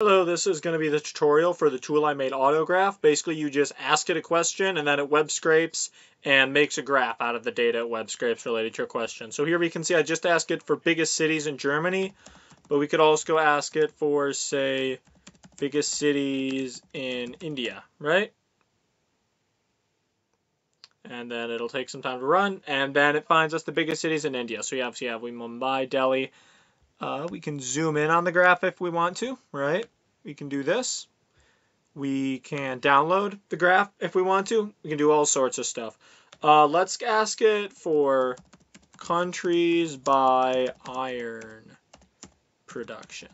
Hello, this is going to be the tutorial for the tool I made, AutoGraph. Basically, you just ask it a question and then it web scrapes and makes a graph out of the data it web scrapes related to your question. So here we can see I just asked it for biggest cities in Germany, but we could also go ask it for, say, biggest cities in India, right? And then it'll take some time to run, and then it finds us the biggest cities in India. So we have Mumbai, Delhi. We can zoom in on the graph if we want to, right? We can do this. We can download the graph if we want to. We can do all sorts of stuff. Let's ask it for countries by iron production.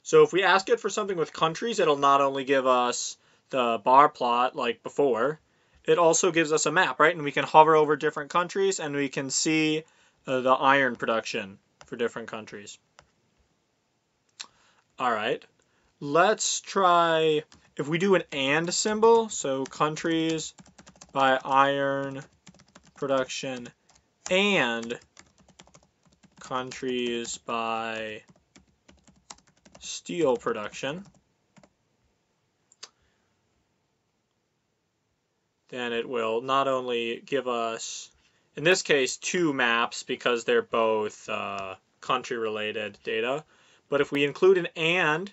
So if we ask it for something with countries, it'll not only give us the bar plot like before, it also gives us a map, right? And we can hover over different countries and we can see the iron production for different countries. All right, let's try, if we do an and symbol, so countries by iron production and countries by steel production, then it will not only give us, in this case, two maps because they're both country-related data, but if we include an and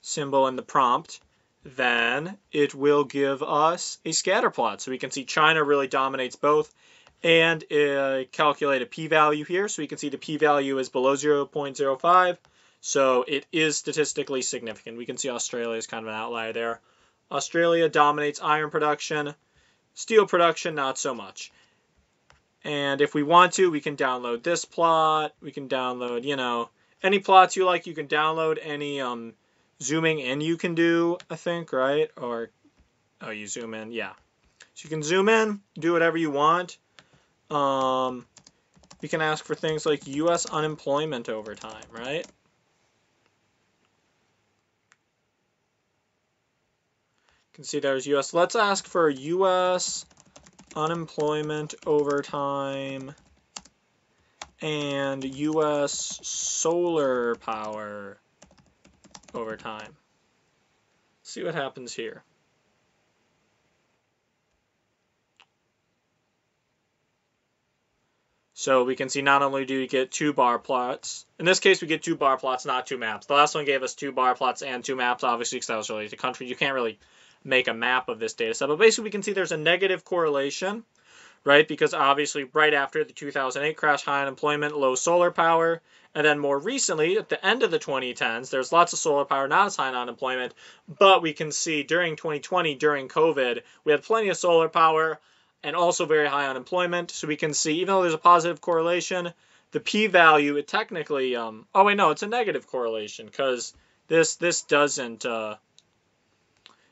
symbol in the prompt, then it will give us a scatter plot. So we can see China really dominates both, and calculate a p-value here. So we can see the p-value is below 0.05, so it is statistically significant. We can see Australia is kind of an outlier there. Australia dominates iron production. Steel production, not so much. And if we want to, we can download this plot. We can download, any plots you like. You can download any zooming in you can do, I think, right? Or, oh, you zoom in, yeah. So you can zoom in, do whatever you want. We can ask for things like U.S. unemployment over time, right? You can see there's U.S. Let's ask for U.S. unemployment over time and U.S. solar power over time. See what happens here. So we can see not only do we get two bar plots, in this case we get two bar plots, not two maps. The last one gave us two bar plots and two maps, obviously because that was related to country. You can't really make a map of this data set, but basically we can see there's a negative correlation, right? Because obviously right after the 2008 crash, high unemployment, low solar power, and then more recently, at the end of the 2010s, there's lots of solar power, not as high in unemployment, but we can see during 2020, during COVID, we had plenty of solar power and also very high unemployment. So we can see, even though there's a positive correlation, the p-value, it technically, oh wait, no, it's a negative correlation because this doesn't,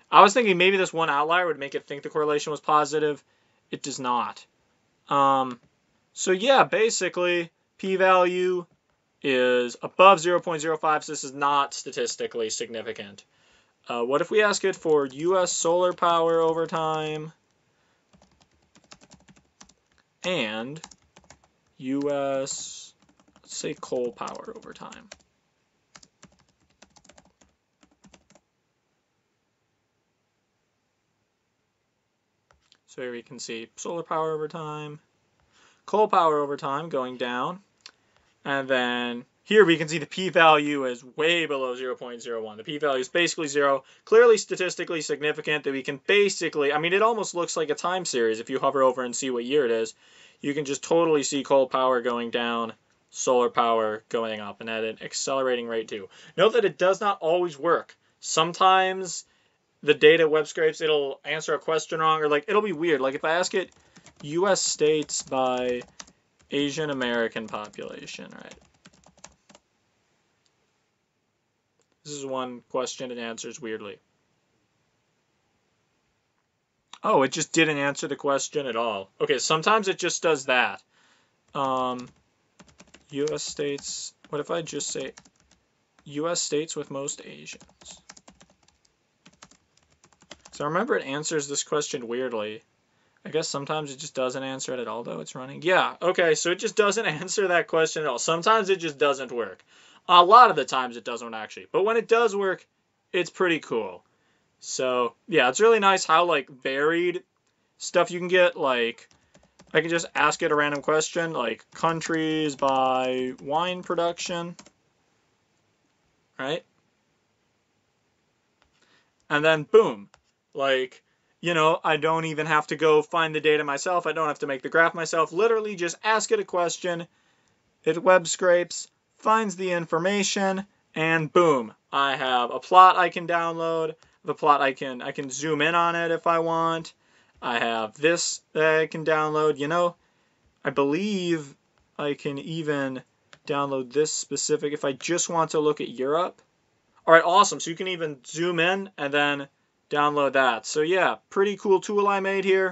I was thinking maybe this one outlier would make it think the correlation was positive. It does not. So yeah, basically, p-value is above 0.05, so this is not statistically significant. What if we ask it for U.S. solar power over time and U.S., let's say, coal power over time? So here we can see solar power over time, coal power over time going down, and then here we can see the p-value is way below 0.01. The p-value is basically 0, clearly statistically significant that we can basically, I mean, it almost looks like a time series. If you hover over and see what year it is, you can just totally see coal power going down, solar power going up, and at an accelerating rate too. Note that it does not always work. Sometimes the data web scrapes, it'll answer a question wrong, or like it'll be weird. Like if I ask it U.S. states by Asian American population, right? This is one question it answers weirdly. Oh, it just didn't answer the question at all. Okay, sometimes it just does that. U.S. states, what if I just say U.S. states with most Asians? So remember it answers this question weirdly. I guess sometimes it just doesn't answer it at all, though it's running. Yeah, okay, so it just doesn't answer that question at all. Sometimes it just doesn't work. A lot of the times it doesn't actually. But when it does work, it's pretty cool. So, yeah, it's really nice how, like, varied stuff you can get. Like, I can just ask it a random question, like, countries by wine production, right? And then, boom, like, you know, I don't even have to go find the data myself. I don't have to make the graph myself. Literally just ask it a question. It web scrapes, finds the information, and boom, I have a plot I can download. The plot I can zoom in on it if I want. I have this that I can download. You know, I believe I can even download this specific if I just want to look at Europe. All right, awesome. So you can even zoom in and then download that. So yeah, pretty cool tool I made here.